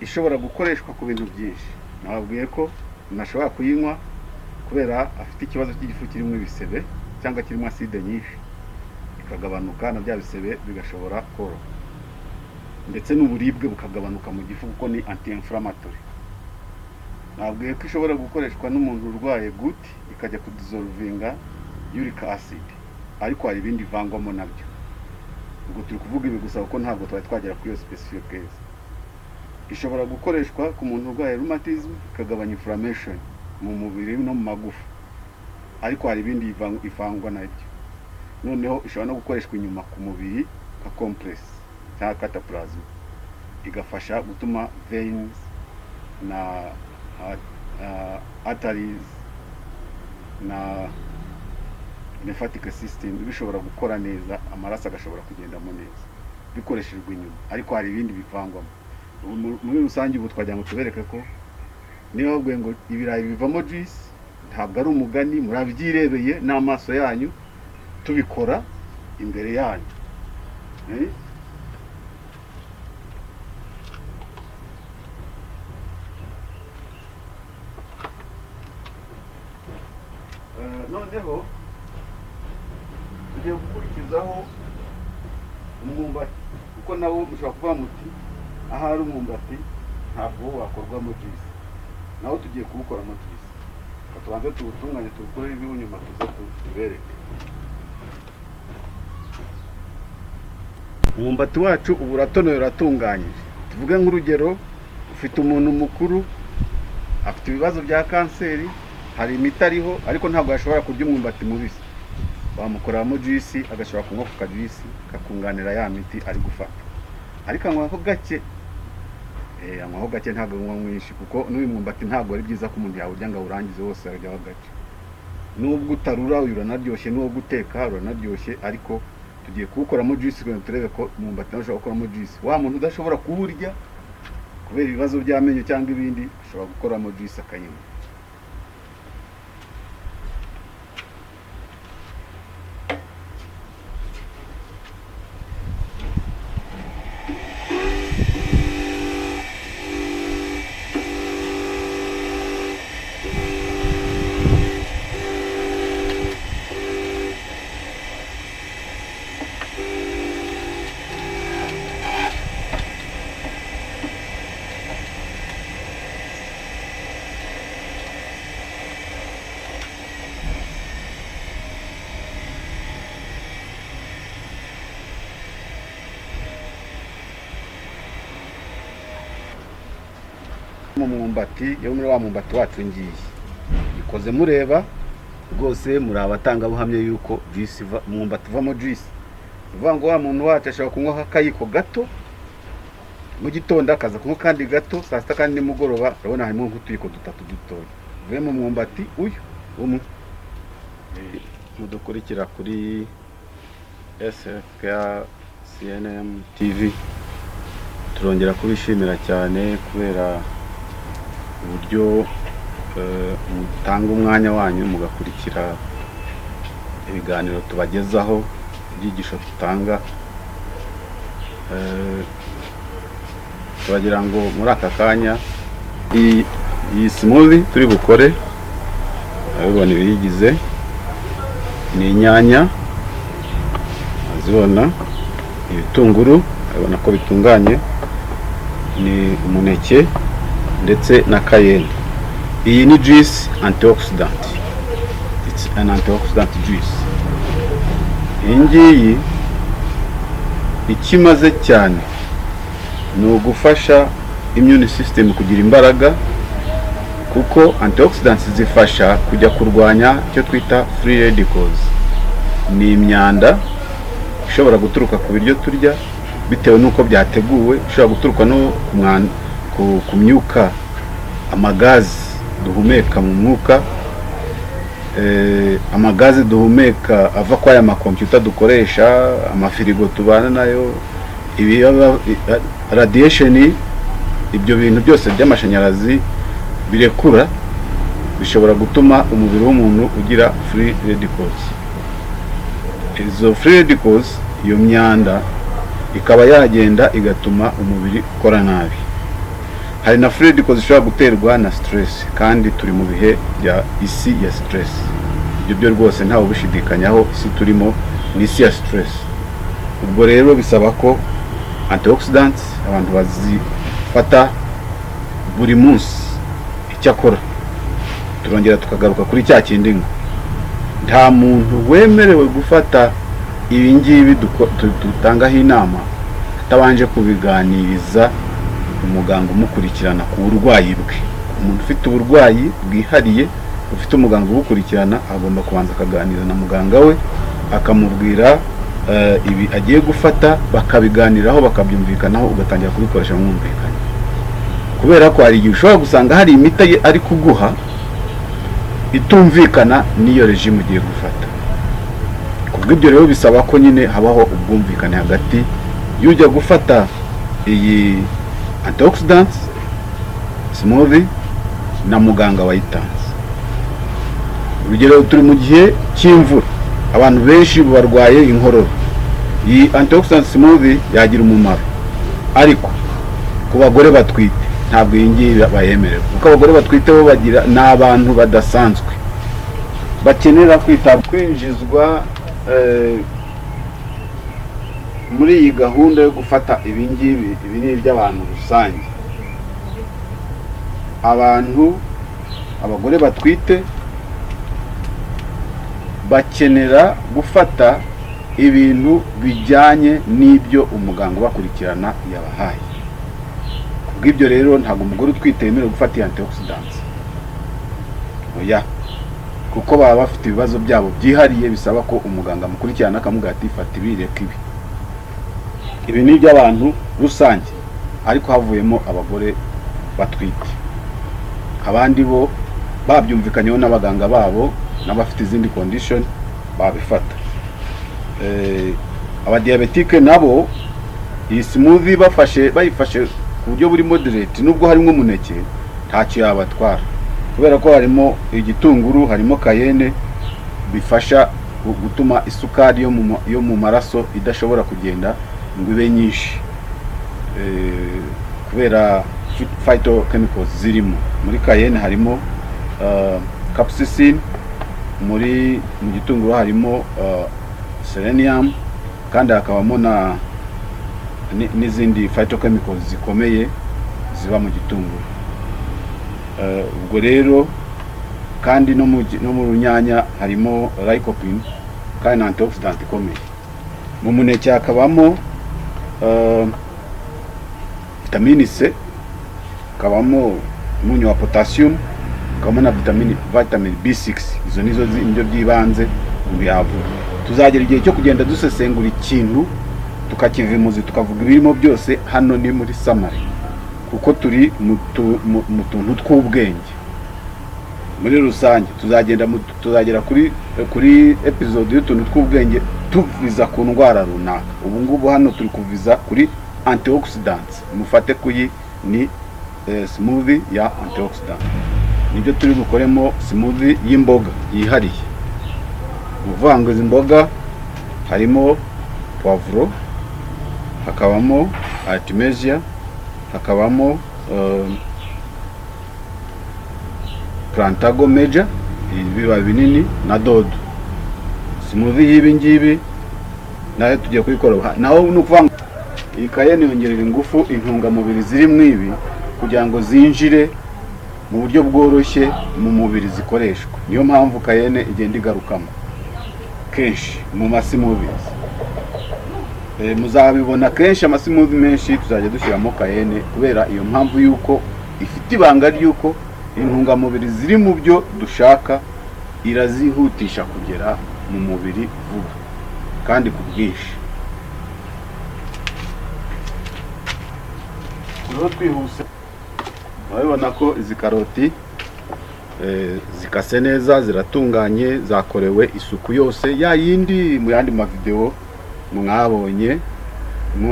ishobora gukoreshwa ku bintu byinshi. Nababwiye ko nashobora kuyinywa kubera afite ikibazo cy'igifu kirimo ibisebe cyangwa kirimo acide nyinshi, ikagabanuka na bya bisebe bigashobora koroha, ndetse n'uburibwe bukagabanuka mu gifu kuko ni anti-inflammatory. Nabwiye ko ishobora gukoreshwa n'umuntu urwaye goutte ikajya kudissolvinga uric acid, ariko hari ibindi ivangwamo nabyo. Ubwo turi kuvuga ibi gusa kuko ntabwo twagera kuri iyo specific case. Ishobora gukoreshwa ku muntu urwaye rheumatism ikagabanya inflammation mu mubiri no mu magufa, ariko hari ibindi ivangwa nabyo. Noneho ishobora no gukoreshwa inyuma ku mubiri nka compress cyangwa cataplasm, igafasha gutuma veins na arteries na lymphatic system bishobora gukora neza, amaraso agashobora kugendamo neza bikoreshejwe inyuma, ariko hari ibindi bivangwamo. Muri rusange ubu twajya ngo tubereke ko niba babwiye ngo ibirayi bivamo juice, ntabwo ari umugani, murabyirebeye n'amaso yanyu tubikora imbere yanyu. Noneho tugiye gukurikizaho umwumbati, kuko nawo mushobora kuvuga muti ahari umwumbati ntabwo wakorwamo juice, nawo tugiye kuwukoramo juice. Tubanze tuwutunganye tuwukore ibihu, nyuma tuze tubereke. Umwumbati wacu ubu uratonoye uratunganyije. Tuvuge nk'urugero, ufite umuntu mukuru afite ibibazo bya kanseri, hari imiti ariho ariko ntabwo yashobora kurya umwumbati mubisi, bamukoramo juice agashobora kunywa ku kajuice kakunganira ya miti ari gufata, ariko anywaho gake. Anywaho gake, ntabwo anywa mwinshi, kuko n'uyu mwumbati ntabwo ari byiza ko umuntu yawurya ngo awurangize wose arajyaho gake. Nubwo utarura uyu uranaryoshye, n'uwo guteka uranaryoshye, ariko tugiye kuwukoramo juice kugira ngo turebe ko umwumbati nawe ushobora gukoramo juice. Wa muntu udashobora kuwurya kubera ibibazo by'amenyo cyangwa ibindi, ashobora gukoramo juice akayinywa. Mu mwumbati yo muri wa mwumbati wacu ngiye ikoze mureba rwose, muri abatangabuhamya yuko juice umwumbati uvamo juice. Uvuga ngo wa muntu wacu ashobora kunywa akayiko gato mu gitondo, akaza kunywa kandi gato saa sita, kandi nimugoroba urabona harimo nk'utuyiko dutatu dutoya uvuye mu mwumbati uyu umwe. Mudukurikira kuri SFK CNM TV, turongera kubishimira cyane kubera uburyo mutanga umwanya wanyu mugakurikira ibiganiro tubagezaho, ibyigisho dutanga. Turagira ngo muri aka kanya iyi smoothie turi bukore, urabibona ibiyigize ni inyanya, azibona ibitunguru, urabona ko bitunganye, ni umuneke ndetse na kayende. iyi ni juice antioxidant. It's an antioxidant juice. Iyi ngiyi ikimaze cyane ni ugufasha immune system kugira imbaraga, kuko antioxidants zifasha kujya kurwanya icyo twita free radicals. Ni imyanda ishobora guturuka ku biryo turya bitewe nuko byateguwe, ishobora guturuka no ku myuka, amagazi duhumeka mu mwuka, amagazi duhumeka ava kwa ya makompyuta dukoresha, amafirigo tubana nayo, radiation, ibyo bintu byose by'amashanyarazi birekura bishobora gutuma umubiri w'umuntu ugira free radicals. Izo free radicals, iyo myanda ikaba yagenda igatuma umubiri ukora nabi. Hari na free radicals zishobora guterwa na stress, kandi turi mu bihe bya isi ya stress. Ibyo byo rwose ntawe ubishidikanyaho, isi turimo ni isi ya stress. Ubwo rero bisaba ko antioxidants abantu bazifata buri munsi. Icyakora turongera tukagaruka kuri cya kindi ngo nta muntu wemerewe gufata ibi ngibi dutangaho inama atabanje kubiganiriza umuganga umukurikirana ku burwayi bwe. Umuntu ufite uburwayi bwihariye, ufite umuganga ubukurikirana, agomba kubanza akaganira na muganga we, akamubwira ibi agiye gufata, bakabiganiraho, bakabyumvikanaho, ugatangira kubikoresha mwumvikanye. Kubera ko hari igihe ushobora gusanga hari imiti ari kuguha itumvikana n'iyo regime ugiye gufata. Kubw'ibyo rero bisaba ko nyine habaho ubwumvikane hagati y'ujya gufata iyi antioxidants smoothie na muganga wayitanze. Urugero, turi mu gihe cy'imvura, abantu benshi barwaye inkorora. Iyi antioxidant smoothie yagira umumaro, ariko ku bagore batwite ntabwo iyi ngiyi bayemerewe, kuko abagore batwite bo bagira n'abantu badasanzwe bakenera kwinjizwa muri iyi gahunda yo gufata ibi ngibi. Ibi ni iby'abantu rusange. Abagore batwite bakenera gufata ibintu bijyanye n'ibyo umuganga ubakurikirana yabahaye. Kubw'ibyo rero ntabwo umugore utwite yemerewe gufata antioxidants. Oya, kuko baba bafite ibibazo byabo byihariye bisaba ko umuganga amukurikirana akamubwira ati fata ibi, reka ibi. Ibi ni iby'abantu rusange, ariko havuyemo abagore batwite. Abandi bo babyumvikanyeho n'abaganga babo n'abafite izindi condition babifata. Abadiabetike nabo iyi smoothie bayifashe ku buryo buri moderate, nubwo harimo umuneke ntacyo yabatwara, kubera ko harimo igitunguru, harimo kayene, bifasha gutuma isukari yo mu maraso idashobora kugenda ngo ibe nyinshi, kubera phytochemicals zirimo. Muri kayene harimo capsaicin, mu gitunguru harimo selenium, kandi hakabamo n'izindi phytochemicals zikomeye ziba mu gitunguru. Ubwo rero kandi no mu runyanya harimo lycopene, kandi na antioxidant ikomeye. Mu muneke hakabamo vitamine C, hakabamo umunyu wa potassium, hakabamo na vitamin B6. Izo nizo indyo by'ibanze mu bihavura. Tuzagera igihe cyo kugenda dusesengura ikintu tukakivimuzi, tukavuga ibirimo byose. Hano ni muri summary, kuko turi mu tuntu tw'ubwenge. Muri rusange tuzagera kuri episode y'utuntu tw'ubwenge tuviza ku ndwara runaka. Ubu ngubu hano turi kuviza kuri antioxidants. Mufate kuyi ni smoothie ya antioxidant. Nibyo turi bukoremo smoothie y'imboga yihariye. Uvuga izi mboga harimo poivro, hakabamo artemisia, hakabamo plantago major, ibiba binini, na dodo. Smoothie y'ibi ngibi nayo tugiye kuyikora. Naho nukuvuga iyi kayene yongerera ingufu intungamubiri ziri mwibi kugira ngo zinjire mu buryo bworoshye mu mubiri zikoreshwa. Niyo mpamvu kayene igenda igarukamo kenshi mu masimubizi. Muzabibona kenshi amasimubi menshi tuzajya dushyiramo kayene kubera iyo mpamvu yuko ifite ibanga ryuko intungamubiri ziri mu byo dushaka irazihutisha kugera mu mubiri vuba kandi ku bwinshi. Rero twihuse murabibona ko izi karoti zikase neza, ziratunganye, zakorewe isuku yose ya yindi mu yandi mavideo mwabonye.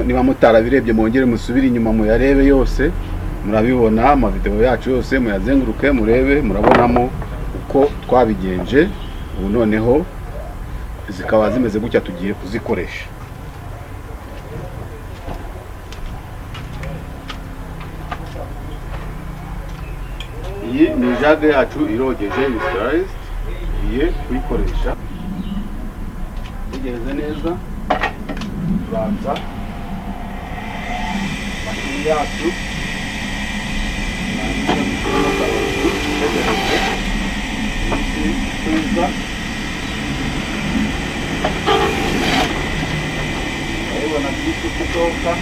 Niba mutarabirebye mwongere musubire inyuma muyarebe yose, murabibona amavideo yacu yose muyazenguruke murebe, murabonamo uko twabigenje. Ubu noneho zikaba zimeze gutya tugiye kuzikoresha. Iyi ni jage yacu irogeje sterilized, igiye kuyikoresha. Igeze neza, turaza mashini yacu urabibona byinshi kutoka.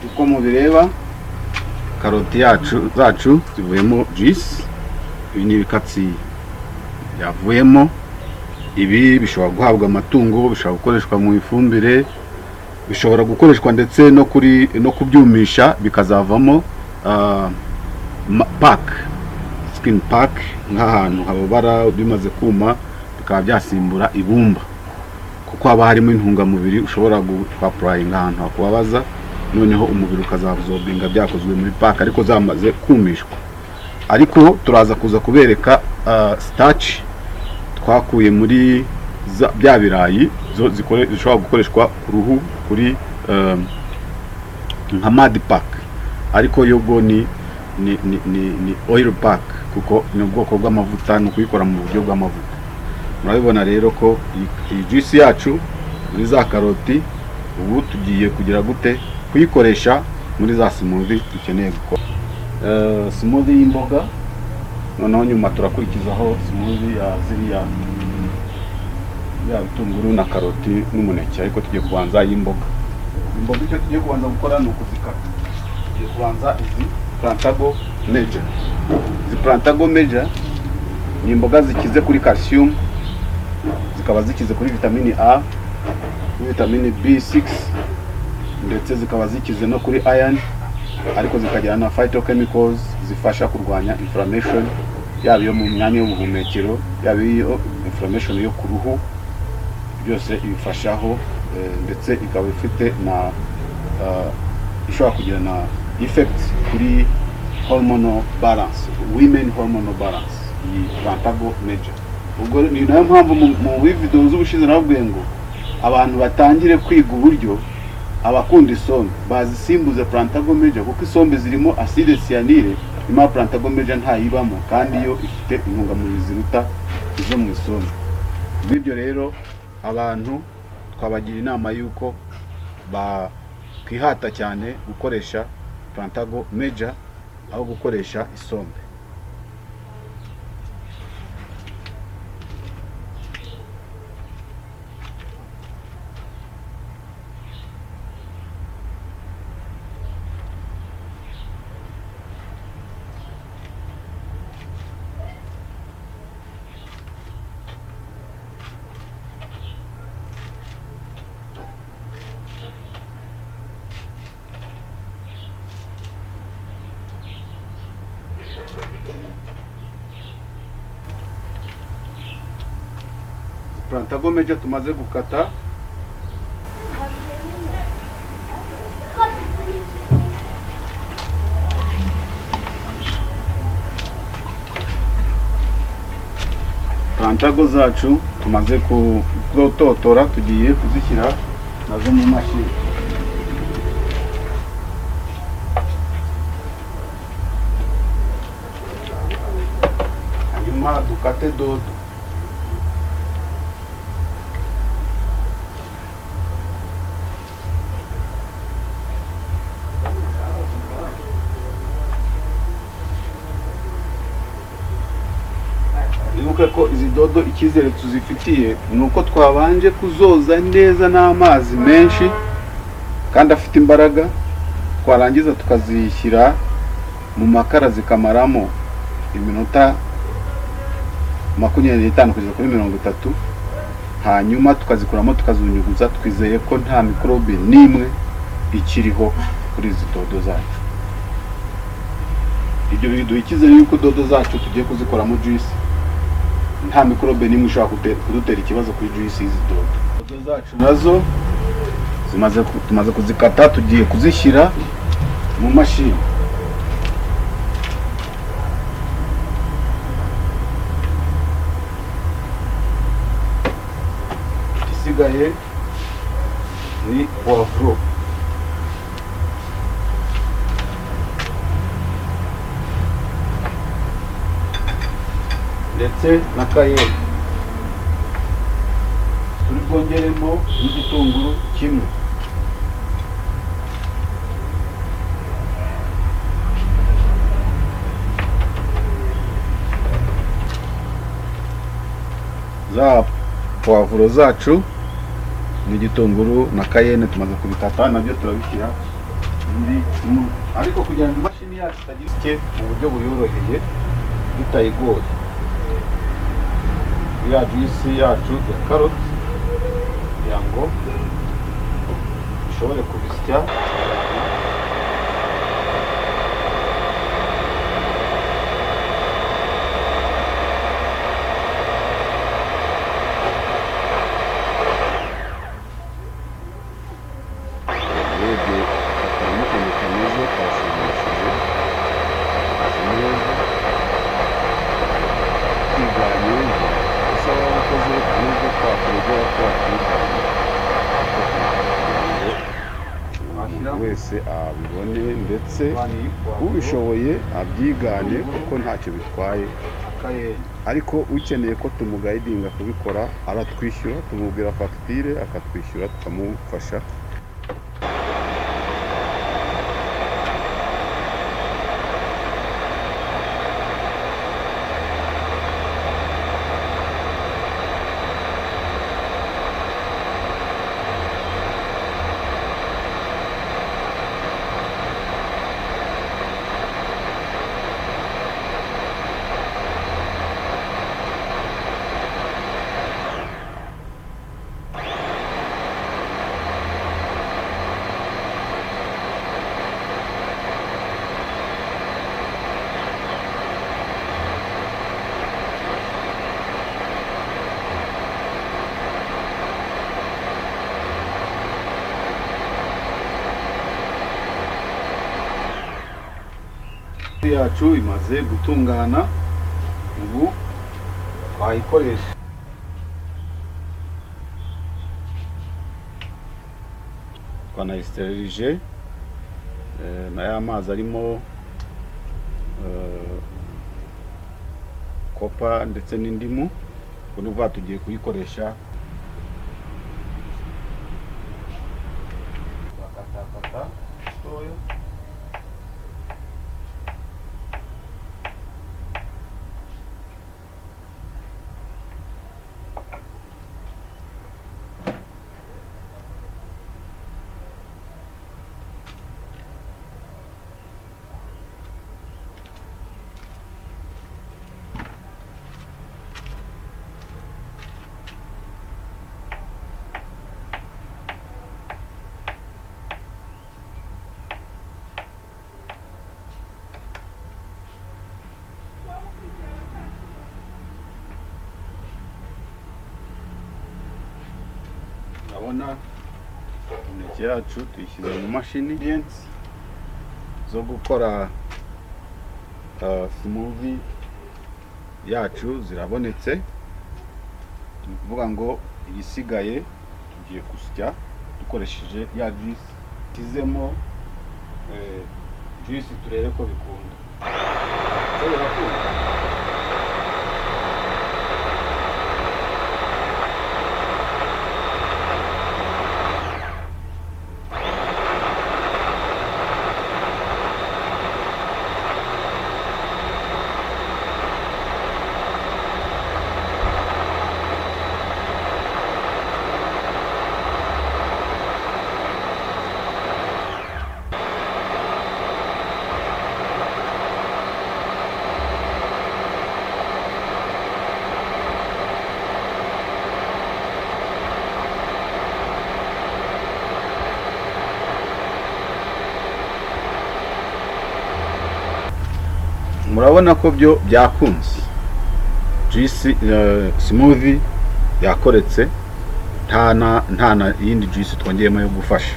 Uko mubireba karoti zacu zivuyemo juice. Ibi ni ibikatsi byavuyemo. Ibi bishobora guhabwa amatungo, bishobora gukoreshwa mu ifumbire, bishobora gukoreshwa ndetse no kubyumisha bikazavamo pack, skin pack, nk'ahantu hababara bimaze kuma bikaba byasimbura ibumba, kuko haba harimo intungamubiri ushobora guapplyinga ahantu hakubabaza, noneho umubiri ukazabsorbinga byakozwe muri pack ariko zamaze kumishwa. Ariko turaza kuza kubereka starch twakuye muri bya birayi zishobora gukoreshwa ku ruhu kuri nka mud pack, ariko yogo ni oil pack kuko ni ubwoko bw'amavuta, no kuyikora mu buryo bw'amavuta. Murabibona rero ko iyi juice yacu muri za karoti ubu tugiye kugira gute kuyikoresha muri za smoothie dukeneye gukora. Smoothie y'imboga, noneho nyuma turakurikizaho smoothie ya ziriya bitunguru na karoti n'umuneke, ariko tugiye kubanza y'imboga. Imboga icyo tugiye kubanza gukora ni ukuzikata. Tugiye kubanza izi plantago major. Izi plantago major ni imboga zikize kuri calcium, zikaba zikize kuri vitamini A, vitamini B6, ndetse zikaba zikize no kuri iron, ariko zikagira na phytochemicals zifasha kurwanya inflammation, yaba iyo mu myanya y'ubuhumekero, yaba iyo inflammation yo ku ruhu, byose ibifashaho. Ndetse ikaba ifite na ishobora kugira na effect kuri hormonal balance, women hormonal balance, iyi plantago major. Ubwo ni nayo mpamvu mu video z'ubushize navuga ngo abantu batangire kwiga uburyo abakunda isombe bazisimbuze plantago major, kuko isombe zirimo acide cyanure, ima plantago major ntayibamo, kandi yo ifite intungamubiri ziruta izo mu isombe. Bityo rero abantu twabagira inama yuko kwihata cyane gukoresha plantago major aho gukoresha isombe. Plantagomeje tumaze gukata plantago zacu tumaze kuzototora, tugiye kuzishyira nazo mu mashini. Hanyuma dukate dodo. Nibuke ko izi dodo icyizere tuzifitiye nuko twabanje kuzoza neza n'amazi menshi kandi afite imbaraga, twarangiza tukazishyira mu makara zikamaramo iminota 25 kugeza kuri 30, hanyuma tukazikuramo tukazunyuguza, twizeye ko nta mikorobe n'imwe ikiriho kuri izi dodo zacu. Ibyo biduha icyizere yuko dodo zacu tugiye kuzikoramo juice nta mikorobe n'imwe ishobora kudutera ikibazo kuri juice y'izi dodo. Dodo zacu nazo tumaze kuzikata, tugiye kuzishyira mu mashini. Isigaye ni poivro. Ndetse na kayeni. Turi bwongeremo n'igitunguru kimwe. Za poivro zacu n'igitunguru na kayeni tumaze kubikata, nabyo turabishyira ariko kugira ngo imashini yacu itagira icye mu buryo buyoroheye bitayigoye. Ya juice yacu ya karoti kugira ngo ishobore kubisya. Wese abibone ndetse ubishoboye abyigane kuko ntacyo bitwaye, ariko ukeneye ko tumugayidinga kubikora aratwishyura, tumubwira fagitire akatwishyura tukamufasha. Yacu imaze gutungana, ubu twayikoresha. Twanayisterilije n'aya mazi arimo kopa ndetse n'indimu, ubu vuba tugiye kuyikoresha. Bakatakata toyo murabona imineke yacu tuyishyize mu mashini zo gukora smoothie yacu zirabonetse. Ni ukuvuga ngo igisigaye tugiye gusya dukoresheje ya juice. Tizemo juice turebe ko bikunda. Murabona ko byo byakunze. Juice smoothie yakoretse, nta na yindi juice twongeyemo yo gufasha.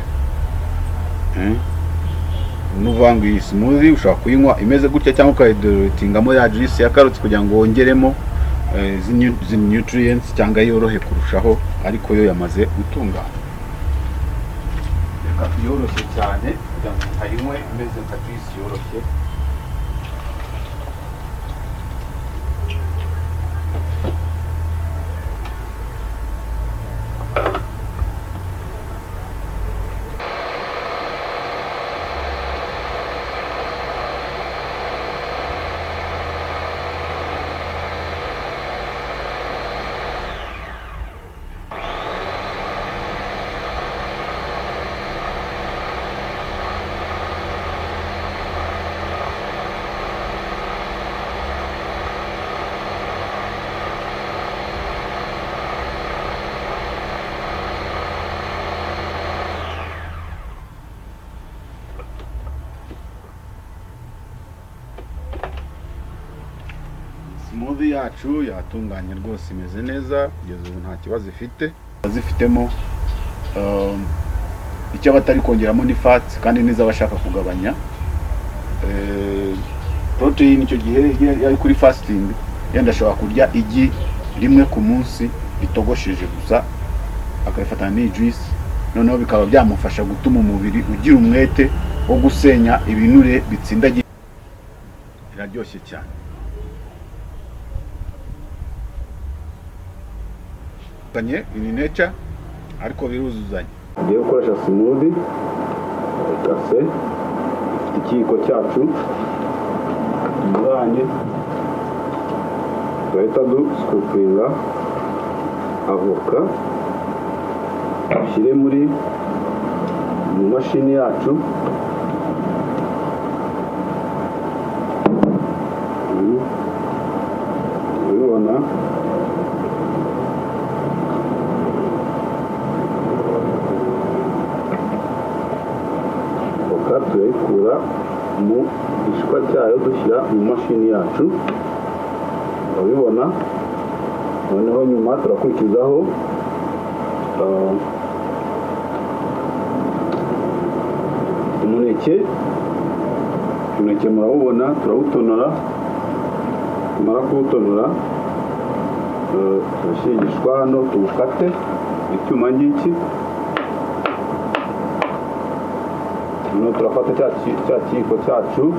Nuvuga ngo iyi smoothie ushobora kuyinywa imeze gutya cyangwa ukayidilutingamo ya juice ya carrot kugira ngo wongeremo zi nutrients cyangwa yorohe kurushaho, ariko yo yamaze gutungana. Reka yoroshye cyane kugira ngo ayinywe imeze nka juice yoroshye. Smoothie yacu yatunganye rwose, imeze neza kugeza ubu nta kibazo ifite. Zifitemo icyo batari kongeramo ni fats kandi niza bashaka kugabanya protein. Icyo gihe yari kuri fasting yenda ashobora kurya igi rimwe ku munsi bitogosheje gusa akayifatana ni juice, noneho bikaba byamufasha gutuma umubiri ugira umwete wo gusenya ibinure bitsindagiye. Iraryoshye cyane. Ini nature ariko biruzuzanya. Ngiye gukoresha smoothie kase, ikiyiko cyacu tuzanye, tuhita duscoopinga avoka dushyire mu mashini yacu. Urabona turayikura mu gishwa cyayo dushyira mu mashini yacu, urabibona. Noneho nyuma turakurikizaho umuneke. Murawubona, turawutonora. Tumara kuwutonora turashyira igishwa hano tuwukate icyuma ngiki. Turafata cya kiyiko cyacu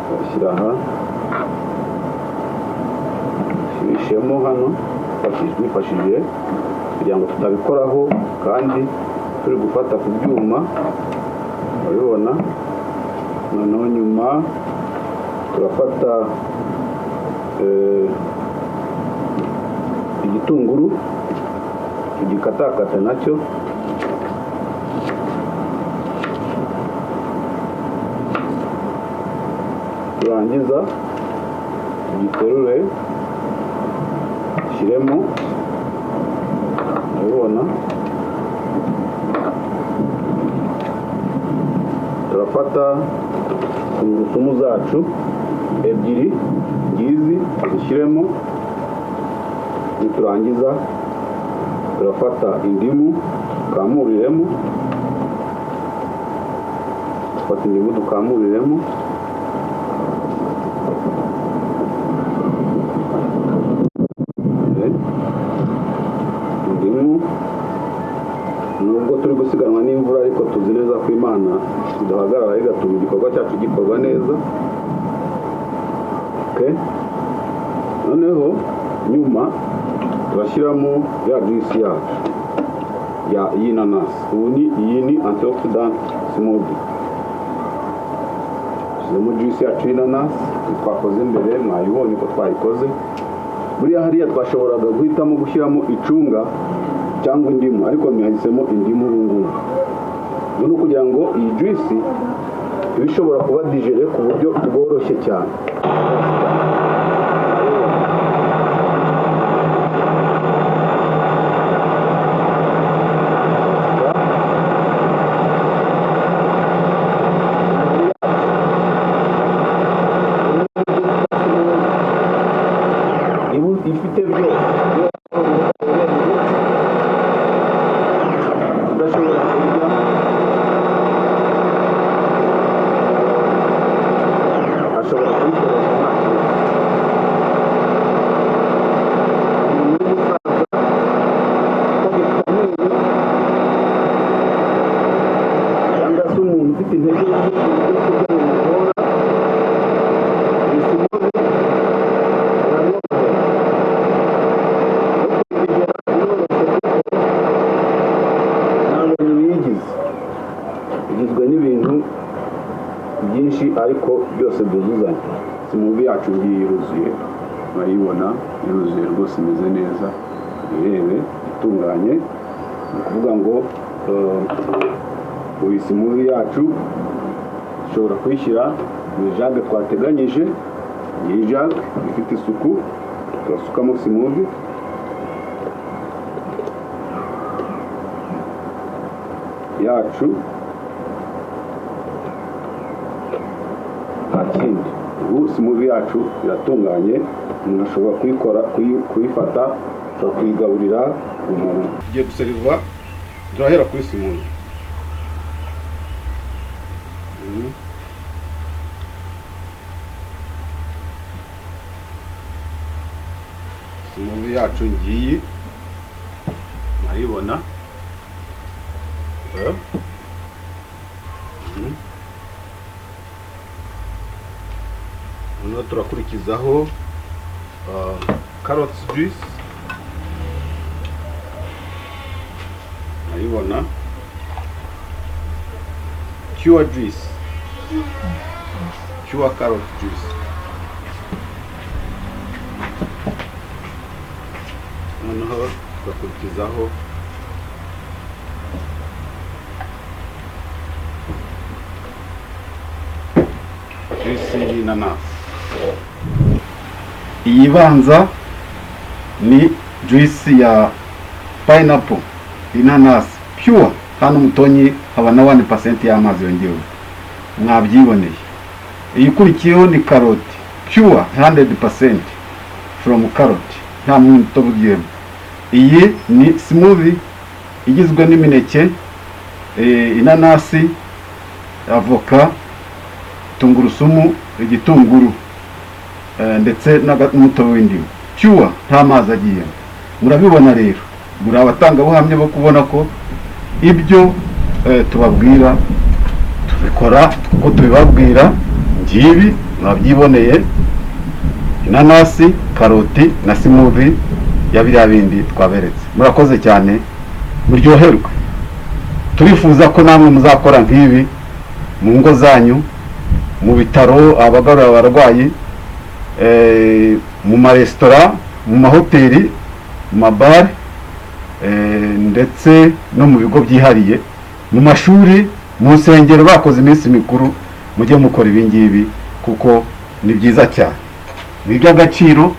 turashyira aha, turishemo hano twifashishije kugira ngo tutabikoraho kandi turi gufata ku byuma, urabibona. Noneho nyuma turafata igitunguru tugikatakata nacyo, turangiza tugiterure dushyiremo, urabibona. Turafata tungurusumu zacu ebyiri ngizi dushyiremo, niturangiza turafata indimu tukamuriremo, fata indimu tukamuriremo, indimu nubwo turi gusiganwa n'imvura ariko tuzi neza ko Imana iduhagarara igatuma igikorwa cyacu gikorwa neza. Noneho nyuma turashyiramo ya juice yacu y'inanasi. Iyi ni antioxidant smoothie. Shyiramo juice yacu y'inanasi twakoze mbere, mwayibonye ko twayikoze. Buriya hariya twashoboraga guhitamo gushyiramo icunga cyangwa indimu, ariko mwahisemo indimu ngubu. Nuko kugira ngo iyi juice ibishobora kuba digere ku buryo bworoshye cyane. Ifite byose udashobora kurya, ashobora kubikoresha nta kibazo. Cyangwa se umuntu ufite intege nke ariko byose byuzuzanya. Smoothie yacu ngiye iruzuye, murayibona iruzuye rwose, imeze neza, irebe itunganye. Ni ukuvuga ngo iyi smoothie yacu ushobora kuyishyira mu jage twateganyije. Iyi jage ifite isuku, turasukamo smoothie yacu. Ubu smoothie yacu iratunganye, umuntu ashobora kuyifata, ashobora kuyigaburira umuntu. Tugiye guseriva, turahera kuri smoothie. Smoothie yacu ngiyi murayibona. Noneho turakurikizaho carrot juice, murayibona. Pure juice, pure carrot juice. Noneho turakurikizaho juice y'inanasi. Iyi banza ni juice ya pineapple, inanasi pure, hano mutonyi haba na 1% y'amazi yongewe, mwabyiboneye. Iyi kurikiyeho ni carrot pure 100% from carrot, nta mutobe ugiyemo. Iyi ni smoothie igizwe n'imineke, inanasi, avoka, tungurusumu, igitunguru ndetse n'umutobe w'indimu pure, nta mazi agiyemo. Murabibona rero, muri abatangabuhamya bo kubona ko ibyo tubabwira tubikora uko tubibabwira. Ngibi mwabyiboneye, inanasi, karoti na smoothie ya biriya bindi twaberetse. Murakoze cyane, muryoherwe. Turifuza ko namwe muzakora nk'ibi mu ngo zanyu, mu bitaro, abagarura abarwayi, mu maresitora, mu mahoteli, mu mabare, ndetse no mu bigo byihariye, mu mashuri, mu nsengero bakoze iminsi mikuru. Mujye mukora ibingibi kuko ni byiza cyane, ni iby'agaciro,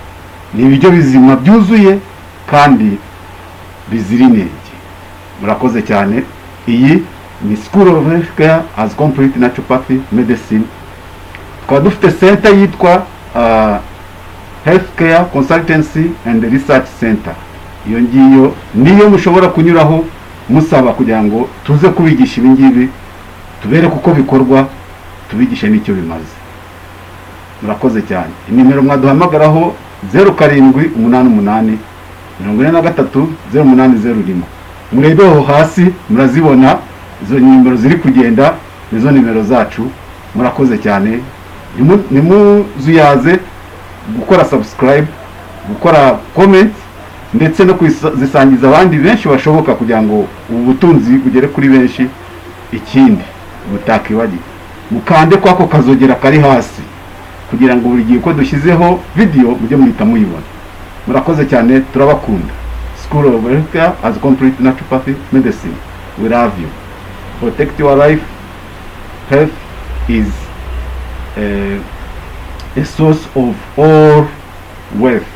ni ibiryo bizima byuzuye kandi bizira inenge. Murakoze cyane. Iyi ni School of Healthcare as Complete Naturopathy Medicine. Tukaba dufite center yitwa Healthcare Consultancy and Research Center. iyo ngiyo niyo mushobora kunyuraho musaba kugira ngo tuze kubigisha ibi ngibi tubere kuko bikorwa tubigishe n'icyo bimaze. Murakoze cyane. Inimero mwaduhamagaraho 0788 43 0801. Murebeho hasi murazibona izo nimero ziri kugenda, nizo nimero zacu. Murakoze cyane. Nimuzuyaze gukora subscribe, gukora comment ndetse no kuzisangiza abandi benshi bashoboka kugira ngo ubu butunzi bugere kuri benshi. Ikindi mutakibagiye mukande kwako kazogera kari hasi kugira ngo buri gihe ko dushyizeho video mujye muhita muyibona. Murakoze cyane, turabakunda. School of Healthcare as Complete Naturopathy Medicine. We love you. Protect your life. Health is a source of all wealth.